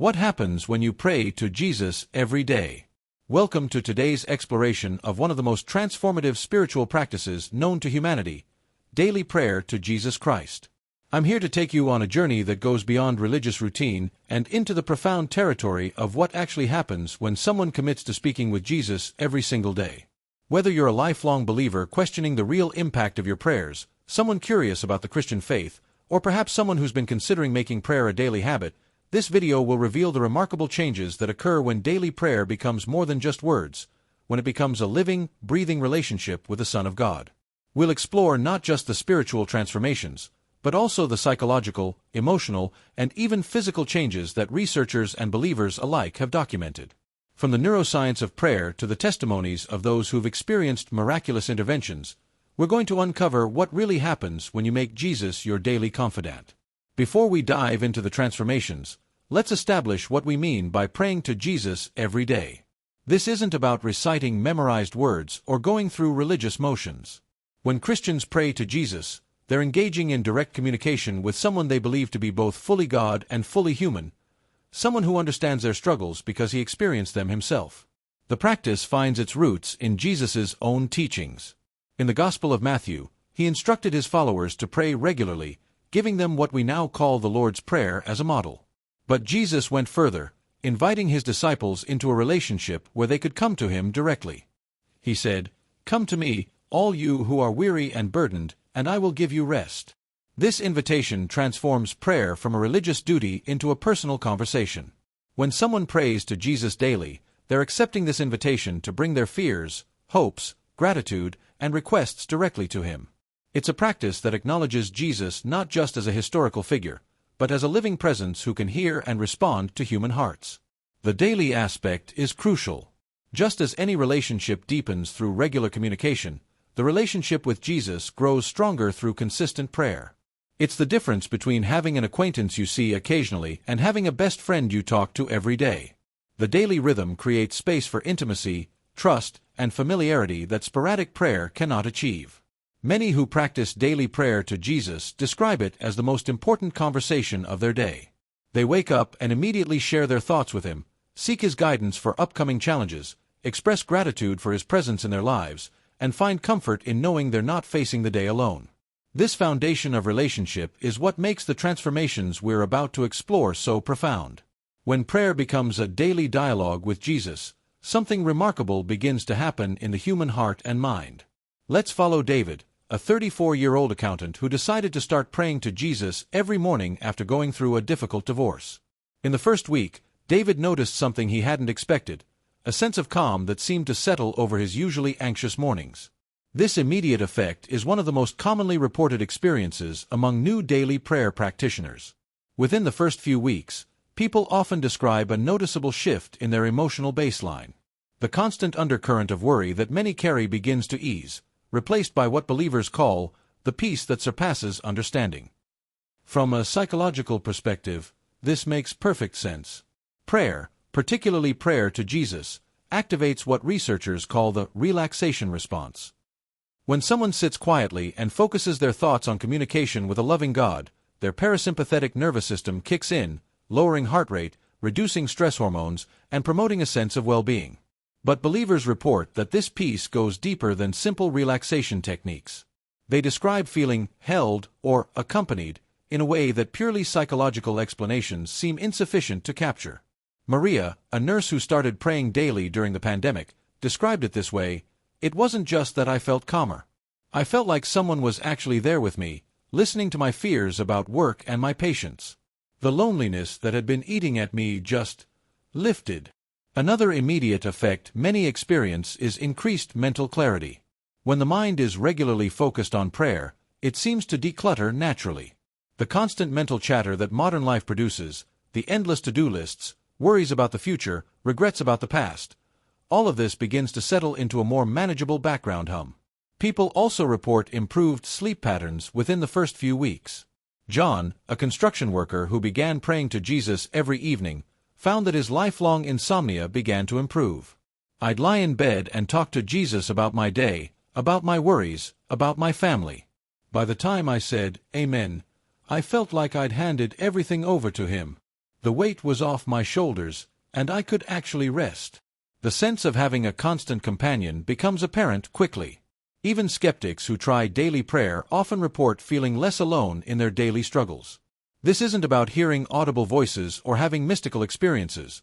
What happens when you pray to Jesus every day? Welcome to today's exploration of one of the most transformative spiritual practices known to humanity, daily prayer to Jesus Christ. I'm here to take you on a journey that goes beyond religious routine and into the profound territory of what actually happens when someone commits to speaking with Jesus every single day. Whether you're a lifelong believer questioning the real impact of your prayers, someone curious about the Christian faith, or perhaps someone who's been considering making prayer a daily habit, this video will reveal the remarkable changes that occur when daily prayer becomes more than just words, when it becomes a living, breathing relationship with the Son of God. We'll explore not just the spiritual transformations, but also the psychological, emotional, and even physical changes that researchers and believers alike have documented. From the neuroscience of prayer to the testimonies of those who've experienced miraculous interventions, we're going to uncover what really happens when you make Jesus your daily confidant. Before we dive into the transformations, let's establish what we mean by praying to Jesus every day. This isn't about reciting memorized words or going through religious motions. When Christians pray to Jesus, they're engaging in direct communication with someone they believe to be both fully God and fully human, someone who understands their struggles because he experienced them himself. The practice finds its roots in Jesus' own teachings. In the Gospel of Matthew, he instructed his followers to pray regularly, giving them what we now call the Lord's Prayer as a model. But Jesus went further, inviting his disciples into a relationship where they could come to him directly. He said, "Come to me, all you who are weary and burdened, and I will give you rest." This invitation transforms prayer from a religious duty into a personal conversation. When someone prays to Jesus daily, they're accepting this invitation to bring their fears, hopes, gratitude, and requests directly to him. It's a practice that acknowledges Jesus not just as a historical figure, but as a living presence who can hear and respond to human hearts. The daily aspect is crucial. Just as any relationship deepens through regular communication, the relationship with Jesus grows stronger through consistent prayer. It's the difference between having an acquaintance you see occasionally and having a best friend you talk to every day. The daily rhythm creates space for intimacy, trust, and familiarity that sporadic prayer cannot achieve. Many who practice daily prayer to Jesus describe it as the most important conversation of their day. They wake up and immediately share their thoughts with him, seek his guidance for upcoming challenges, express gratitude for his presence in their lives, and find comfort in knowing they're not facing the day alone. This foundation of relationship is what makes the transformations we're about to explore so profound. When prayer becomes a daily dialogue with Jesus, something remarkable begins to happen in the human heart and mind. Let's follow David, a 34-year-old accountant who decided to start praying to Jesus every morning after going through a difficult divorce. In the first week, David noticed something he hadn't expected, a sense of calm that seemed to settle over his usually anxious mornings. This immediate effect is one of the most commonly reported experiences among new daily prayer practitioners. Within the first few weeks, people often describe a noticeable shift in their emotional baseline. The constant undercurrent of worry that many carry begins to ease, replaced by what believers call the peace that surpasses understanding. From a psychological perspective, this makes perfect sense. Prayer, particularly prayer to Jesus, activates what researchers call the relaxation response. When someone sits quietly and focuses their thoughts on communication with a loving God, their parasympathetic nervous system kicks in, lowering heart rate, reducing stress hormones, and promoting a sense of well-being. But believers report that this peace goes deeper than simple relaxation techniques. They describe feeling held or accompanied in a way that purely psychological explanations seem insufficient to capture. Maria, a nurse who started praying daily during the pandemic, described it this way: "It wasn't just that I felt calmer. I felt like someone was actually there with me, listening to my fears about work and my patients. The loneliness that had been eating at me just lifted." Another immediate effect many experience is increased mental clarity. When the mind is regularly focused on prayer, it seems to declutter naturally. The constant mental chatter that modern life produces, the endless to-do lists, worries about the future, regrets about the past, all of this begins to settle into a more manageable background hum. People also report improved sleep patterns within the first few weeks. John, a construction worker who began praying to Jesus every evening, found that his lifelong insomnia began to improve. "I'd lie in bed and talk to Jesus about my day, about my worries, about my family. By the time I said, 'Amen,' I felt like I'd handed everything over to him." The weight was off my shoulders, and I could actually rest. The sense of having a constant companion becomes apparent quickly. Even skeptics who try daily prayer often report feeling less alone in their daily struggles. This isn't about hearing audible voices or having mystical experiences.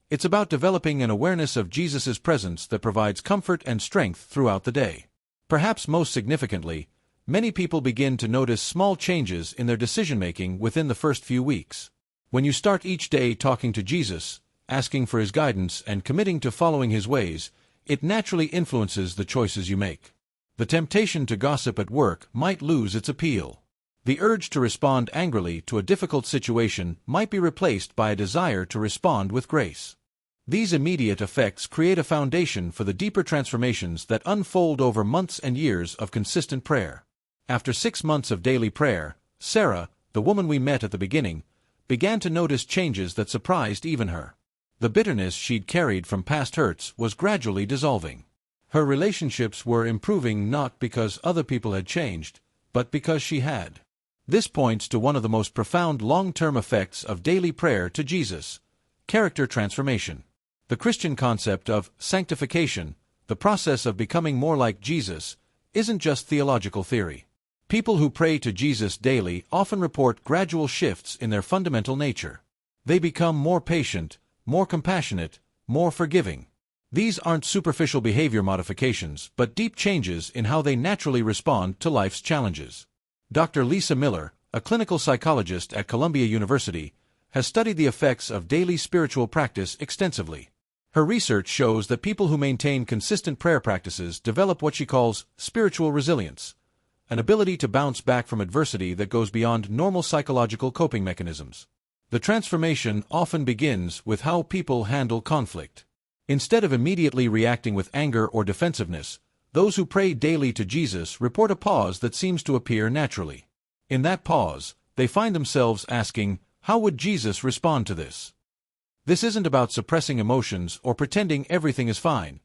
It's about developing an awareness of Jesus' presence that provides comfort and strength throughout the day. Perhaps most significantly, many people begin to notice small changes in their decision-making within the first few weeks. When you start each day talking to Jesus, asking for His guidance and committing to following His ways, it naturally influences the choices you make. The temptation to gossip at work might lose its appeal. The urge to respond angrily to a difficult situation might be replaced by a desire to respond with grace. These immediate effects create a foundation for the deeper transformations that unfold over months and years of consistent prayer. After 6 months of daily prayer, Sarah, the woman we met at the beginning, began to notice changes that surprised even her. The bitterness she'd carried from past hurts was gradually dissolving. Her relationships were improving not because other people had changed, but because she had. This points to one of the most profound long-term effects of daily prayer to Jesus: character transformation. The Christian concept of sanctification, the process of becoming more like Jesus, isn't just theological theory. People who pray to Jesus daily often report gradual shifts in their fundamental nature. They become more patient, more compassionate, more forgiving. These aren't superficial behavior modifications, but deep changes in how they naturally respond to life's challenges. Dr. Lisa Miller, a clinical psychologist at Columbia University, has studied the effects of daily spiritual practice extensively. Her research shows that people who maintain consistent prayer practices develop what she calls spiritual resilience, an ability to bounce back from adversity that goes beyond normal psychological coping mechanisms. The transformation often begins with how people handle conflict. Instead of immediately reacting with anger or defensiveness, those who pray daily to Jesus report a pause that seems to appear naturally. In that pause, they find themselves asking, "How would Jesus respond to this?" This isn't about suppressing emotions or pretending everything is fine.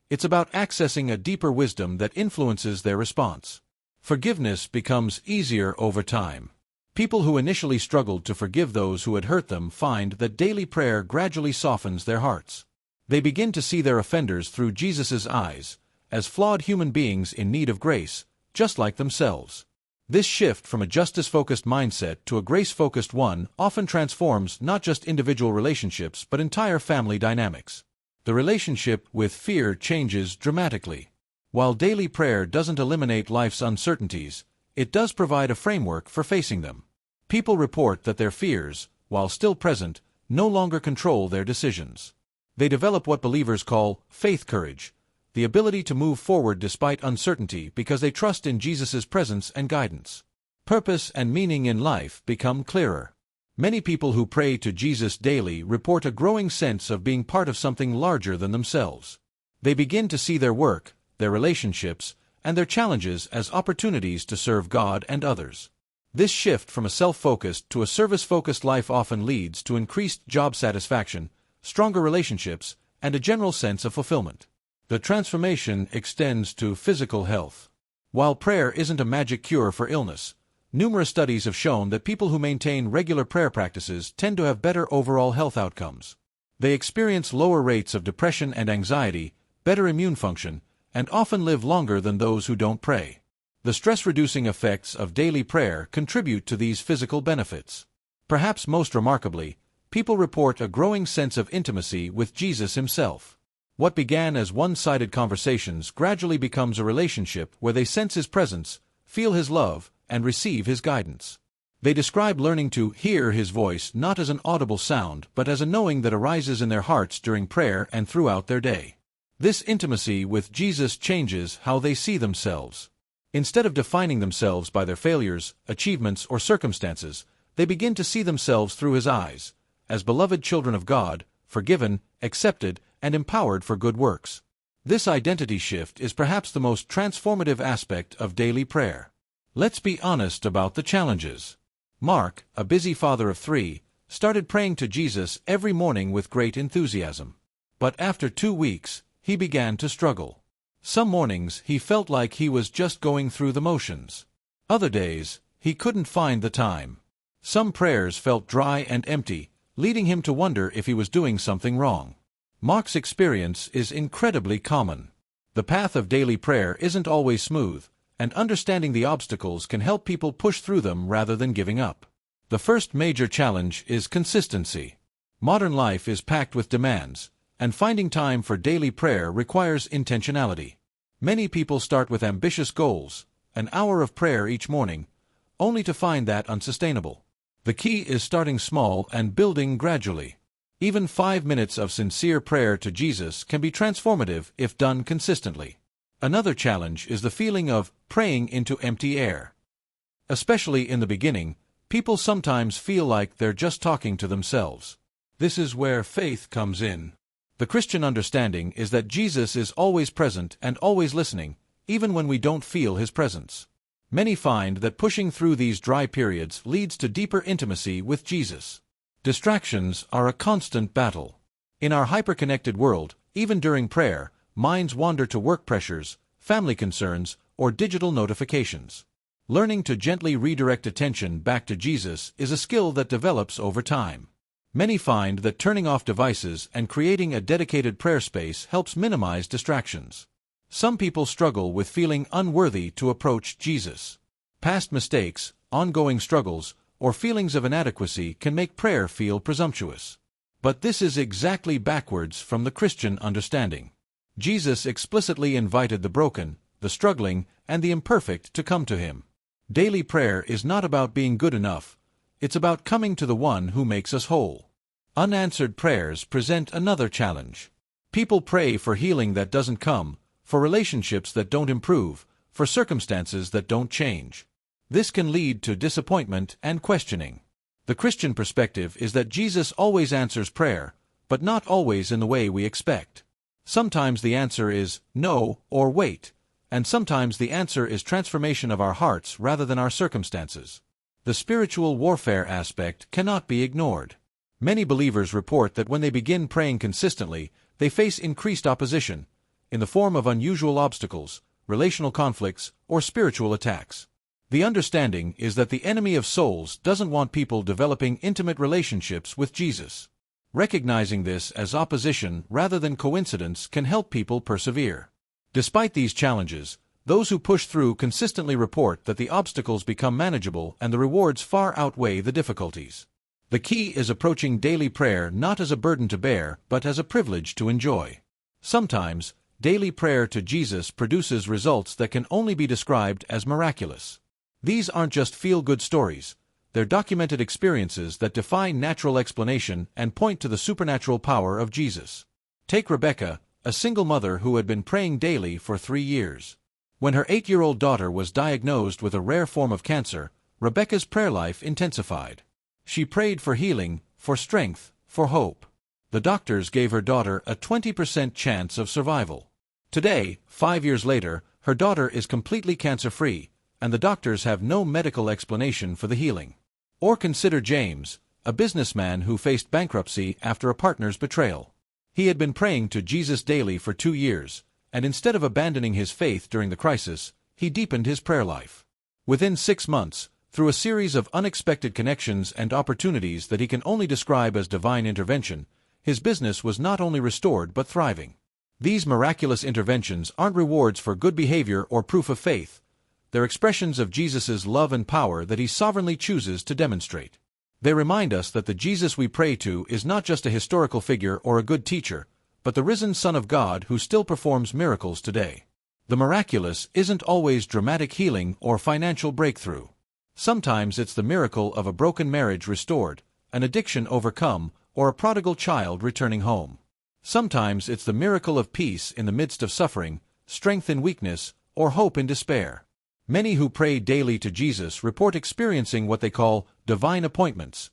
It's about accessing a deeper wisdom that influences their response. Forgiveness becomes easier over time. People who initially struggled to forgive those who had hurt them find that daily prayer gradually softens their hearts. They begin to see their offenders through Jesus' eyes, as flawed human beings in need of grace, just like themselves. This shift from a justice-focused mindset to a grace-focused one often transforms not just individual relationships but entire family dynamics. The relationship with fear changes dramatically. While daily prayer doesn't eliminate life's uncertainties, it does provide a framework for facing them. People report that their fears, while still present, no longer control their decisions. They develop what believers call faith courage, the ability to move forward despite uncertainty because they trust in Jesus' presence and guidance. Purpose and meaning in life become clearer. Many people who pray to Jesus daily report a growing sense of being part of something larger than themselves. They begin to see their work, their relationships, and their challenges as opportunities to serve God and others. This shift from a self-focused to a service-focused life often leads to increased job satisfaction, stronger relationships, and a general sense of fulfillment. The transformation extends to physical health. While prayer isn't a magic cure for illness, numerous studies have shown that people who maintain regular prayer practices tend to have better overall health outcomes. They experience lower rates of depression and anxiety, better immune function, and often live longer than those who don't pray. The stress-reducing effects of daily prayer contribute to these physical benefits. Perhaps most remarkably, people report a growing sense of intimacy with Jesus Himself. What began as one-sided conversations gradually becomes a relationship where they sense His presence, feel His love, and receive His guidance. They describe learning to hear His voice not as an audible sound but as a knowing that arises in their hearts during prayer and throughout their day. This intimacy with Jesus changes how they see themselves. Instead of defining themselves by their failures, achievements, or circumstances, they begin to see themselves through His eyes, as beloved children of God, forgiven, accepted, and empowered for good works. This identity shift is perhaps the most transformative aspect of daily prayer. Let's be honest about the challenges. Mark, a busy father of 3, started praying to Jesus every morning with great enthusiasm. But after 2 weeks, he began to struggle. Some mornings he felt like he was just going through the motions. Other days, he couldn't find the time. Some prayers felt dry and empty, leading him to wonder if he was doing something wrong. Mark's experience is incredibly common. The path of daily prayer isn't always smooth, and understanding the obstacles can help people push through them rather than giving up. The first major challenge is consistency. Modern life is packed with demands, and finding time for daily prayer requires intentionality. Many people start with ambitious goals, an hour of prayer each morning, only to find that unsustainable. The key is starting small and building gradually. Even 5 minutes of sincere prayer to Jesus can be transformative if done consistently. Another challenge is the feeling of praying into empty air. Especially in the beginning, people sometimes feel like they're just talking to themselves. This is where faith comes in. The Christian understanding is that Jesus is always present and always listening, even when we don't feel his presence. Many find that pushing through these dry periods leads to deeper intimacy with Jesus. Distractions are a constant battle. In our hyper-connected world, even during prayer, minds wander to work pressures, family concerns, or digital notifications. Learning to gently redirect attention back to Jesus is a skill that develops over time. Many find that turning off devices and creating a dedicated prayer space helps minimize distractions. Some people struggle with feeling unworthy to approach Jesus. Past mistakes, ongoing struggles, or feelings of inadequacy can make prayer feel presumptuous. But this is exactly backwards from the Christian understanding. Jesus explicitly invited the broken, the struggling, and the imperfect to come to him. Daily prayer is not about being good enough, it's about coming to the one who makes us whole. Unanswered prayers present another challenge. People pray for healing that doesn't come, for relationships that don't improve, for circumstances that don't change. This can lead to disappointment and questioning. The Christian perspective is that Jesus always answers prayer, but not always in the way we expect. Sometimes the answer is no or wait, and sometimes the answer is transformation of our hearts rather than our circumstances. The spiritual warfare aspect cannot be ignored. Many believers report that when they begin praying consistently, they face increased opposition, in the form of unusual obstacles, relational conflicts, or spiritual attacks. The understanding is that the enemy of souls doesn't want people developing intimate relationships with Jesus. Recognizing this as opposition rather than coincidence can help people persevere. Despite these challenges, those who push through consistently report that the obstacles become manageable and the rewards far outweigh the difficulties. The key is approaching daily prayer not as a burden to bear, but as a privilege to enjoy. Sometimes, daily prayer to Jesus produces results that can only be described as miraculous. These aren't just feel-good stories, they're documented experiences that defy natural explanation and point to the supernatural power of Jesus. Take Rebecca, a single mother who had been praying daily for 3 years. When her 8-year-old daughter was diagnosed with a rare form of cancer, Rebecca's prayer life intensified. She prayed for healing, for strength, for hope. The doctors gave her daughter a 20% chance of survival. Today, 5 years later, her daughter is completely cancer-free, and the doctors have no medical explanation for the healing. Or consider James, a businessman who faced bankruptcy after a partner's betrayal. He had been praying to Jesus daily for 2 years, and instead of abandoning his faith during the crisis, he deepened his prayer life. Within 6 months, through a series of unexpected connections and opportunities that he can only describe as divine intervention, his business was not only restored but thriving. These miraculous interventions aren't rewards for good behavior or proof of faith. They're expressions of Jesus' love and power that he sovereignly chooses to demonstrate. They remind us that the Jesus we pray to is not just a historical figure or a good teacher, but the risen Son of God who still performs miracles today. The miraculous isn't always dramatic healing or financial breakthrough. Sometimes it's the miracle of a broken marriage restored, an addiction overcome, or a prodigal child returning home. Sometimes it's the miracle of peace in the midst of suffering, strength in weakness, or hope in despair. Many who pray daily to Jesus report experiencing what they call divine appointments,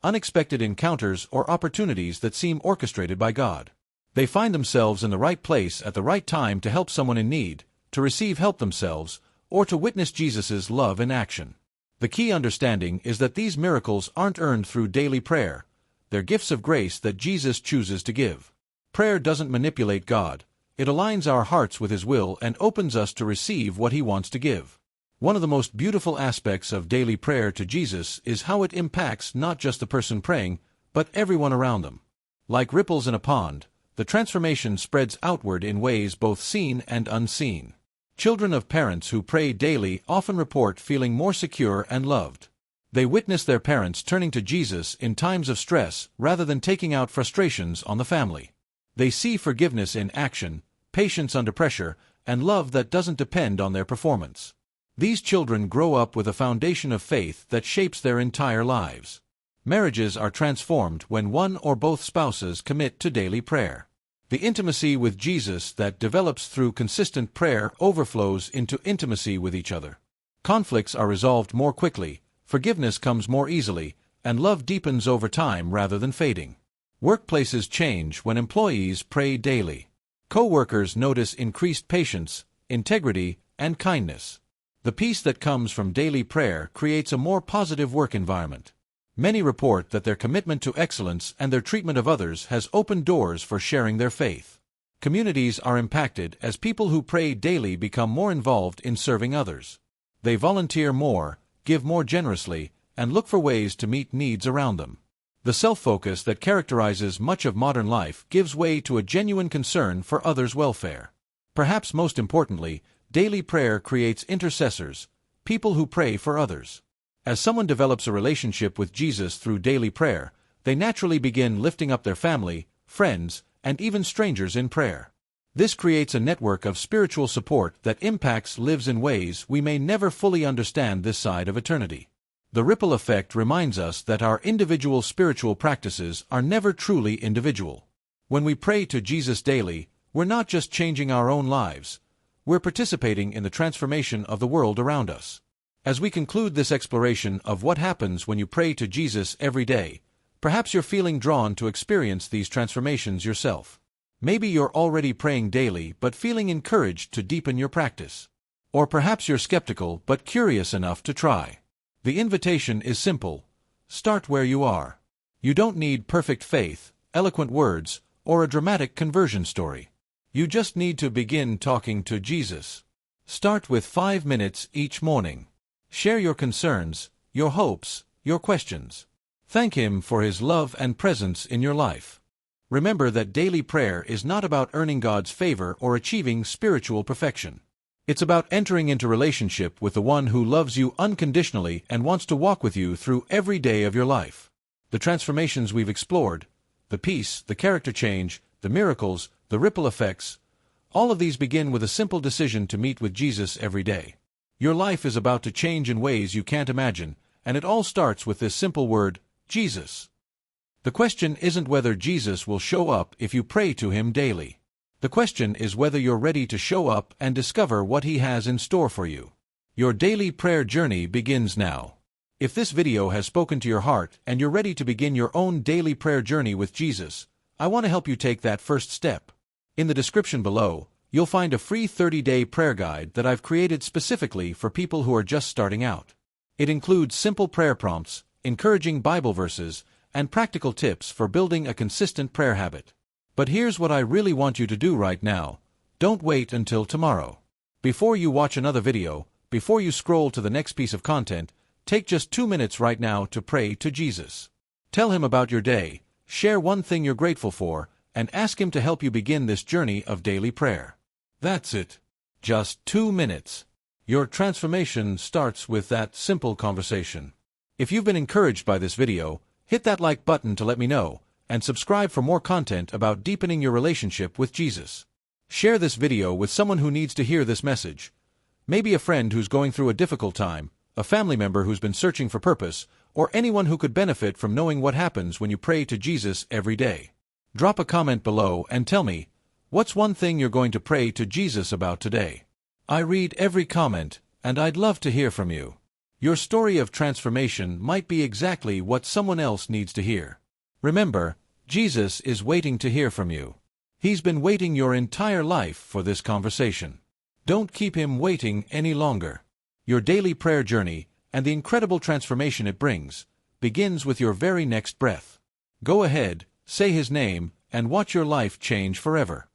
unexpected encounters or opportunities that seem orchestrated by God. They find themselves in the right place at the right time to help someone in need, to receive help themselves, or to witness Jesus' love in action. The key understanding is that these miracles aren't earned through daily prayer. They're gifts of grace that Jesus chooses to give. Prayer doesn't manipulate God. It aligns our hearts with His will and opens us to receive what He wants to give. One of the most beautiful aspects of daily prayer to Jesus is how it impacts not just the person praying, but everyone around them. Like ripples in a pond, the transformation spreads outward in ways both seen and unseen. Children of parents who pray daily often report feeling more secure and loved. They witness their parents turning to Jesus in times of stress rather than taking out frustrations on the family. They see forgiveness in action, patience under pressure, and love that doesn't depend on their performance. These children grow up with a foundation of faith that shapes their entire lives. Marriages are transformed when one or both spouses commit to daily prayer. The intimacy with Jesus that develops through consistent prayer overflows into intimacy with each other. Conflicts are resolved more quickly, forgiveness comes more easily, and love deepens over time rather than fading. Workplaces change when employees pray daily. Co-workers notice increased patience, integrity, and kindness. The peace that comes from daily prayer creates a more positive work environment. Many report that their commitment to excellence and their treatment of others has opened doors for sharing their faith. Communities are impacted as people who pray daily become more involved in serving others. They volunteer more, give more generously, and look for ways to meet needs around them. The self-focus that characterizes much of modern life gives way to a genuine concern for others' welfare. Perhaps most importantly, daily prayer creates intercessors, people who pray for others. As someone develops a relationship with Jesus through daily prayer, they naturally begin lifting up their family, friends, and even strangers in prayer. This creates a network of spiritual support that impacts lives in ways we may never fully understand this side of eternity. The ripple effect reminds us that our individual spiritual practices are never truly individual. When we pray to Jesus daily, we're not just changing our own lives, we're participating in the transformation of the world around us. As we conclude this exploration of what happens when you pray to Jesus every day, perhaps you're feeling drawn to experience these transformations yourself. Maybe you're already praying daily but feeling encouraged to deepen your practice. Or perhaps you're skeptical but curious enough to try. The invitation is simple. Start where you are. You don't need perfect faith, eloquent words, or a dramatic conversion story. You just need to begin talking to Jesus. Start with 5 minutes each morning. Share your concerns, your hopes, your questions. Thank Him for His love and presence in your life. Remember that daily prayer is not about earning God's favor or achieving spiritual perfection. It's about entering into relationship with the one who loves you unconditionally and wants to walk with you through every day of your life. The transformations we've explored, the peace, the character change, the miracles, the ripple effects, all of these begin with a simple decision to meet with Jesus every day. Your life is about to change in ways you can't imagine, and it all starts with this simple word, Jesus. The question isn't whether Jesus will show up if you pray to Him daily. The question is whether you're ready to show up and discover what He has in store for you. Your daily prayer journey begins now. If this video has spoken to your heart and you're ready to begin your own daily prayer journey with Jesus, I want to help you take that first step. In the description below, you'll find a free 30-day prayer guide that I've created specifically for people who are just starting out. It includes simple prayer prompts, encouraging Bible verses, and practical tips for building a consistent prayer habit. But here's what I really want you to do right now. Don't wait until tomorrow. Before you watch another video, before you scroll to the next piece of content, take just 2 minutes right now to pray to Jesus. Tell Him about your day, share one thing you're grateful for, and ask Him to help you begin this journey of daily prayer. That's it. Just 2 minutes. Your transformation starts with that simple conversation. If you've been encouraged by this video, hit that like button to let me know, and subscribe for more content about deepening your relationship with Jesus. Share this video with someone who needs to hear this message. Maybe a friend who's going through a difficult time, a family member who's been searching for purpose, or anyone who could benefit from knowing what happens when you pray to Jesus every day. Drop a comment below and tell me, what's one thing you're going to pray to Jesus about today? I read every comment, and I'd love to hear from you. Your story of transformation might be exactly what someone else needs to hear. Remember, Jesus is waiting to hear from you. He's been waiting your entire life for this conversation. Don't keep Him waiting any longer. Your daily prayer journey, and the incredible transformation it brings, begins with your very next breath. Go ahead, say His name, and watch your life change forever.